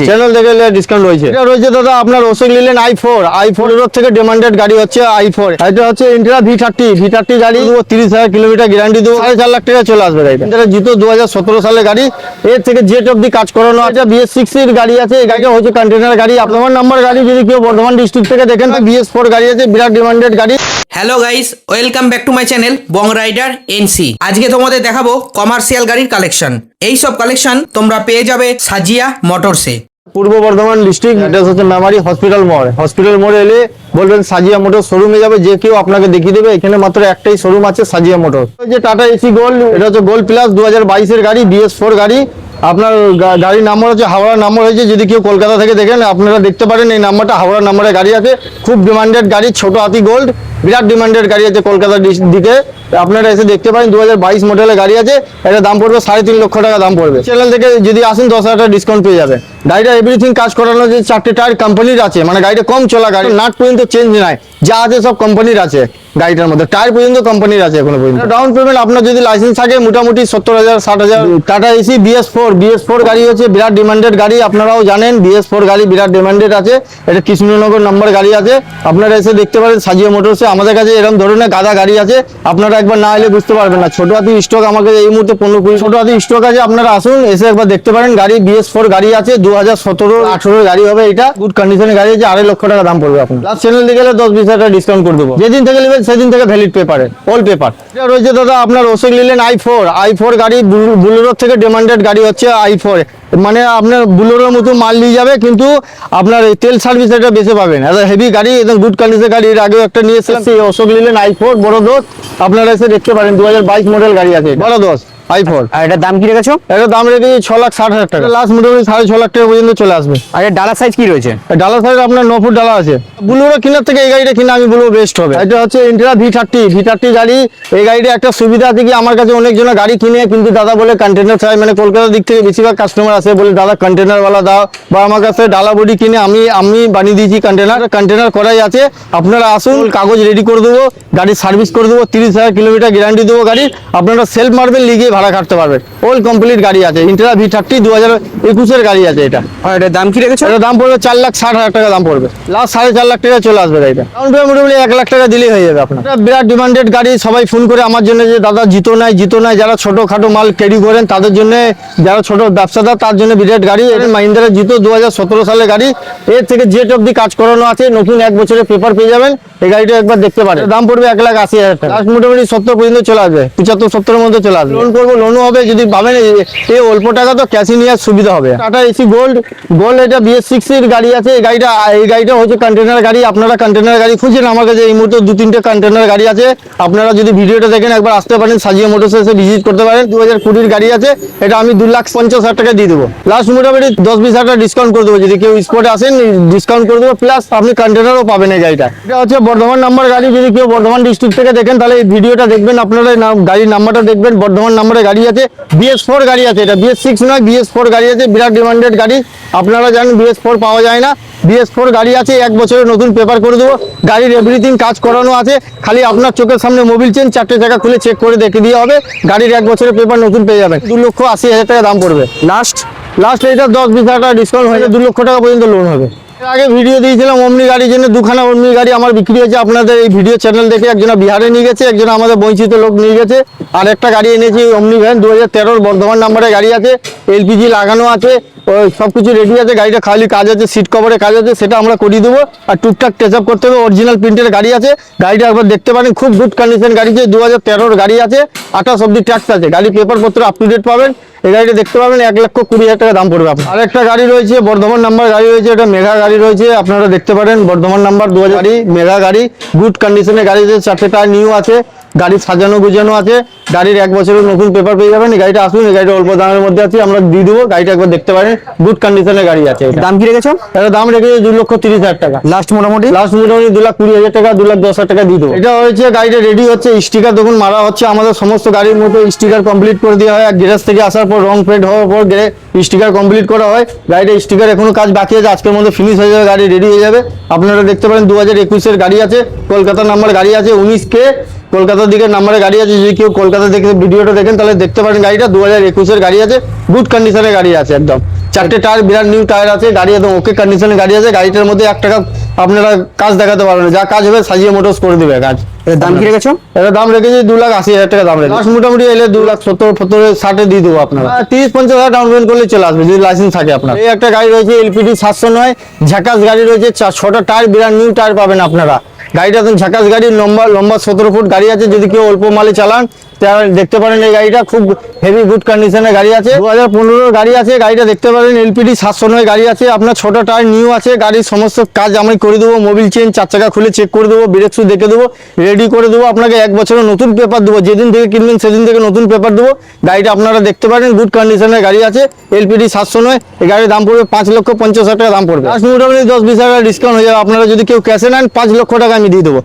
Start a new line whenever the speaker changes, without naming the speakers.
Channel থেকে discount রয়েছে। এটা রয়েছে দাদা আপনার অশোক লিলেন i4 এর থেকে ডিমান্ডেড গাড়ি হচ্ছে i4। এটা হচ্ছে ইন্টেরা V30 গাড়ি 30,000 কিলোমিটার গ্যারান্টি দেবো, 4.5 লাখ টাকা চলে আসবে গাড়িটা। এটা জিতো 2017 সালের গাড়ি, এর থেকে জেট অব্দি কাজ করানো আছে। BS6 এর গাড়ি আছে, এই গাড়িটা হচ্ছে কন্টেনার গাড়ি। আপনার নাম্বার গাড়ি যদি কেউ বর্ধমান ডিস্ট্রিক্ট থেকে দেখেন, BS4 গাড়ি আছে, বিরাট ডিমান্ডেড গাড়ি।
Hello guys, welcome back to my channel Bong Rider NC. আজকে তোমাদের দেখাবো কমার্শিয়াল গাড়ির কালেকশন। এই সব কালেকশন তোমরা পেয়ে যাবে সাজিয়া মোটরসে।
পূর্ব বর্ধমান ডিস্ট্রিক্ট, এটা হচ্ছে মেমারি হসপিটাল মোড় এলে বলবেন সাজিয়া মোটর শোরুমে যাবে, যে কেউ আপনাকে দেখিয়ে দেবে। এখানে মাত্র একটাই শোরুম আছে, সাজিয়া মোটর। যে টাটা এসি গোল্ড, এটা হচ্ছে গোল্ড প্লাস 2022 এর গাড়ি, BS4 গাড়ি। আপনার গাড়ির নাম্বার হচ্ছে হাওড়া নাম্বার হয়েছে। যদি কেউ কলকাতা থেকে দেখেন আপনারা দেখতে পারেন, এই নাম্বারটা হাওড়া নাম্বারের গাড়ি আছে। খুব ডিমান্ডেড গাড়ি, ছোট হাতি গোল্ড, বিরাট ডিমান্ডেড গাড়ি আছে কলকাতার দিকে। আপনারা এসে দেখতে পারেন, 2022 মডেলের গাড়ি আছে। এটা দাম পড়বে 3.5 লক্ষ টাকা দাম পড়বে। চ্যানেল থেকে যদি আসেন 10,000 টাকা ডিসকাউন্ট পেয়ে যাবে। গাড়িটা এভরিথিং কাজ করানো, যে 4টে টায়ার কোম্পানির আছে, মানে গাড়িটা কম চলা গাড়ি, নাট পর্যন্ত চেঞ্জ নাই, যা আছে সব কোম্পানির আছে গাড়িটার মধ্যে। টায়ার পর্যন্ত কোম্পানির আছে এখনো পর্যন্ত। ডাউন পেমেন্ট আপনার যদি লাইসেন্স থাকে মোটামুটি 70,000 60,000। টাটা এসি BS4 গাড়ি হচ্ছে বিরাট ডিমান্ডেড গাড়ি, আপনারাও জানেন BS4 গাড়ি বিরাট ডিমান্ডেড আছে। এটা কৃষ্ণনগর নাম্বার গাড়ি আছে। আপনারা এসে দেখতে পারেন সাজিয়া মোটরসে। আমাদের কাছে এরকম ধরনের গাদা গাড়ি আছে, আপনারা একবার না এলে বুঝতে পারবেন না। ছোট হাতি স্টক আমাকে এই মুহূর্তে 15-20 ছোট হাতি স্টক আছে, আপনারা আসুন, এসে একবার দেখতে পারেন। গাড়ি BS4 গাড়ি আছে, 2017-18 গাড়ি হবে। এটা গুড কন্ডিশনের গাড়ি আছে, 2.5 লক্ষ টাকা দাম পড়বে আপনার। লাস্ট চ্যানেল থেকে গেলে 10-20 টাকা ডিসকাউন্ট করে দেবো। যেদিন থেকে নেবেন সেদিন থেকে ভ্যালিড পেপারে, অল পেপার। এটা রয়েছে দাদা আপনার অশোক লিলেন i4 গাড়ি, বুলেরোর থেকে ডিমান্ডেড গাড়ি হচ্ছে i4। মানে আপনার বুলেরোর মতো মাল নিয়ে যাবে, কিন্তু আপনার এই তেল সার্ভিস এটা বেশি পাবেন। এটা হেভি গাড়ি, একদম গুড কন্ডিশনের গাড়ি। এর আগেও একটা নিয়েছিলাম, সেই অশোক লিলেন i4 বড় দোষ। আপনারা এসে দেখতে পারেন, 2022 মডেল গাড়ি আছে, বড় দোষ i4।
আর এটার দাম কি রেখেছো?
এটার দাম রেখেছি 6,60,000 টাকা। লাস্ট মোটামুটি 6.5 লাখ টাকা পর্যন্ত চলে আসবে।
আর এর ডালা সাইজ কি রয়েছে?
ডালার সাইজ আপনার 9 ফুট ডালা আছে। বুলেরো কেনার থেকে এই গাড়িটা কিনা আমি বলবো বেস্ট হবে। এটা হচ্ছে ইন্টেরা V30 গাড়ি। এই গাড়িটা একটা সুবিধা আছে কি, আমার কাছে অনেকজন গাড়ি কিনে, কিন্তু দাদা বলে কন্টেনার চাই, মানে কলকাতার দিক থেকে বেশিরভাগ কাস্টমার আসে, বলে দাদা কন্টেনারওয়ালা দাও, বা আমার কাছে ডালা বডি কিনে আমি বানিয়ে দিয়েছি কন্টেনার করাই আছে। আপনারা আসুন, কাগজ রেডি করে দেবো, গাড়ি সার্ভিস করে দেবো, 30,000 কিলোমিটার গ্যারান্টি দেবো গাড়ি। আপনারা সেলফ মারবেন, লিগিয়ে ভাড়া কাটতে পারবেন। অল কমপ্লিট গাড়ি আছে, ইন্টেরা V30 2021 এর গাড়ি আছে এটা।
আর এটার দাম কি রেখেছো?
এটার দাম পড়বে 4,60,000 টাকা দাম পড়বে। লাস্ট 4.5 লাখ টাকা চলে আসবে গাড়িটা। ডাউন পেমেন্ট মোটামুটি 1 লাখ টাকা দিলেই হয়ে যাবে আপনার। এটা বিরাট ডিমান্ডেড গাড়ি। সবাই ফোন করে আমার জন্য, যে দাদা জিতো নাই। যারা ছোটখাটো মাল ক্যারি করেন তাদের জন্য, যারা ছোট ব্যবসাদার তার জন্য বিরাট গাড়ি। মাহিন্দ্রা জিতো 2017 সালের গাড়ি, এর থেকে জেট অব্দি কাজ করানো আছে। নতুন 1 বছরের পেপার পেয়ে যাবেন। এই গাড়িটা একবার দেখতে পারেন। দাম পড়বে 1,80,000 টাকা। লাস্ট মোটামুটি 70 পর্যন্ত চলে আসবে, 75-70 এর মধ্যে চলে আসবে। লোন করবো, লোনও হবে। যদি ভাবেন এই অল্প টাকা, তো ক্যাশে নেওয়ার সুবিধা হবে। টাটা এসি গোল্ড, এটা BS6 এর গাড়ি আছে। এই গাড়িটা হচ্ছে কন্টেনার গাড়ি। আপনারা কন্টেনার গাড়ি খুঁজছেন, আমার কাছে এই মুহূর্তে 2-3টে কন্টেনার গাড়ি আছে। আপনারা যদি ভিডিওটা দেখেন একবার আসতে পারেন, সাজিয়া মোটরসে এসে ভিজিট করতে পারেন। 2020 গাড়ি আছে, এটা আমি 2,50,000 টাকা দিয়ে দেবো। লাস্ট মোটামুটি 10-20 হাজার টাকা ডিসকাউন্ট করে দেবো। যদি কেউ স্পটে আসেন ডিসকাউন্ট করে দেবো, প্লাস আপনি কন্টেনারও পাবেন এই গাড়িটা। এটা হচ্ছে বর্ধমান নাম্বার গাড়ি। যদি কেউ বর্ধমান ডিস্ট্রিক্ট থেকে দেখেন তাহলে এই ভিডিওটা দেখবেন, আপনারা গাড়ির নাম্বারটা দেখবেন। বর্ধমান নাম্বারের গাড়ি আছে, BS4 গাড়ি আছে। এটা BS6 নয়, BS4 গাড়ি আছে, বিরাট ডিমান্ডেড গাড়ি। আপনারা জানেন BS4 পাওয়া যায় না। BS4 গাড়ি আছে, 1 বছরের নতুন পেপার করে দেবো। গাড়ির এভরিথিং কাজ করানো আছে। খালি আপনার চোখের সামনে মোবিল চেন, 4টে চাকা খুলে চেক করে দেখে দিয়ে হবে। গাড়ির 1 বছরের পেপার নতুন পেয়ে যাবেন। 2,80,000 টাকা দাম পড়বে। লাস্ট এটা 10-20 হাজার টাকা ডিসকাউন্ট হয়ে 2 লক্ষ টাকা পর্যন্ত লোন হবে। এর আগে ভিডিও দিয়েছিলাম অমনি গাড়ির জন্য, 2খানা অমনি গাড়ি আমার বিক্রি হয়েছে। আপনাদের এই ভিডিও চ্যানেল দেখে একজন বিহারে নিয়ে গেছে, একজন আমাদের বঞ্চিত লোক নিয়ে গেছে। আর একটা গাড়ি এনেছি অমনি ভ্যান, 2013 বর্ধমান নাম্বারের গাড়ি আছে, LPG লাগানো আছে, সবকিছু রেডি আছে। গাড়িটা খালি কাজ আছে, সিট কভারের কাজ আছে, সেটা আমরা করিয়ে দেবো। আর টুকটাক টাচ আপ করতে হবে। অরিজিনাল প্রিন্টের গাড়ি আছে। গাড়িটা একবার দেখতে পারেন, খুব গুড কন্ডিশন গাড়ি আছে। 2013 গাড়ি আছে, 28 অব্দি ট্যাক্স আছে। গাড়ি পেপার পত্র আপ টু ডেট পাবেন। এই গাড়িটা দেখতে পাবেন, 1,20,000 টাকা দাম পড়বে আপনার। আরেকটা গাড়ি রয়েছে, বর্ধমান নাম্বার গাড়ি রয়েছে, এটা মেঘা গাড়ি রয়েছে। আপনারা দেখতে পারেন, বর্ধমান নাম্বার 2000 গাড়ি, মেঘা গাড়ি, গুড কন্ডিশনের গাড়ি আছে। 4টে টায়ার নিউ আছে, গাড়ি সাজানো গুজানো আছে। গাড়ির 1 বছরের নতুন পেপার পেয়ে যাবেন। এই গাড়িটা আসুন, এই গাড়িটা অল্প দামের মধ্যে আছে, আমরা দিয়ে দেবো। গাড়িটা একবার দেখতে পারেন, গুড কন্ডিশনের গাড়ি আছে।
দাম কি রেখেছো?
এটা দাম রেখেছে 2,30,000 টাকা।
লাস্ট মোটামুটি
2,20,000 টাকা, 2,10,000 টাকা দিয়ে দেবো। এটা হয়েছে গাড়িটা রেডি হচ্ছে, স্টিকার দেখুন মারা হচ্ছে। আমাদের সমস্ত গাড়ির মতো স্টিকার কমপ্লিট করে দেওয়া হয়। গ্যারেজ থেকে আসার পর রং পেড হওয়ার পর স্টিকার কমপ্লিট করা হয়। গাড়িটা স্টিকার এখনো কাজ বাকি আছে, আজকের মধ্যে ফিনিশ হয়ে যাবে, গাড়ি রেডি হয়ে যাবে। আপনারা দেখতে পারেন 2021 এর গাড়ি আছে, কলকাতা নাম্বার গাড়ি আছে, 19K কলকাতার দিকে নাম্বারে গাড়ি আছে, যদি কেউ কলকাতা থেকে ভিডিওটা দেখেন তাহলে দেখতে পারেন গাড়িটা 2021-এর গাড়ি আছে, গুড কন্ডিশনের গাড়ি আছে একদম। 4টে টায়ার, বিরাট নিউ টায়ার আছে, গাড়ি একদম ওকে কন্ডিশনের গাড়ি আছে। গাড়িটার মধ্যে 1 টাকা আপনারা কাজ দেখাতে পারবেন না, যা কাজ হবে সাজিয়ে মোটরস করে দেবে কাজ।
এর দাম কি রেখেছো?
এটা দাম রেখেছি 2,80,000 টাকা দাম রেখেছি। লাস্ট মোটামুটি এলে 2,70-60 দিয়ে দেবো আপনারা। 30-50 হাজার ডাউন পেমেন্ট করলে চলে আসবে যদি লাইসেন্স থাকে আপনার। এই একটা গাড়ি রয়েছে এলপিডি 709, ঝাকাস গাড়ি রয়েছে, 6টা টায়ার, বিরাট নিউ টায়ার পাবেন আপনারা। গাড়িটা একদম ঝাকাস গাড়ি, লম্বা 17 ফুট গাড়ি আছে। যদি কেউ অল্প মালে চালান তাহলে দেখতে পারেন এই গাড়িটা খুব হেভি গুড কন্ডিশনের গাড়ি আছে। 2015 গাড়ি আছে, গাড়িটা দেখতে পারেন এলপিডি 709 গাড়ি আছে আপনার। 6টা টায়ার নিউ আছে, গাড়ির সমস্ত কাজ আমি করে দেবো। মোবিল চেন, 4 চাকা খুলে চেক করে দেবো, ব্রেক শু দেখে দেবো, রেডি করে দেবো। আপনাকে 1 বছরের নতুন পেপার দেবো, যেদিন থেকে কিনবেন সেদিন থেকে নতুন পেপার দেবো। গাড়িটা আপনারা দেখতে পারেন গুড কন্ডিশনের গাড়ি আছে, এলপিডি 709। এই গাড়ির দাম পড়বে 5,50,000 টাকা দাম পড়বে। লাস্ট মোটামুটি 10-20 হাজার ডিসকাউন্ট হয়ে যাবে। আপনারা যদি কেউ ক্যাশে নেন 5 লক্ষ টাকা আমি দিয়ে দেবো।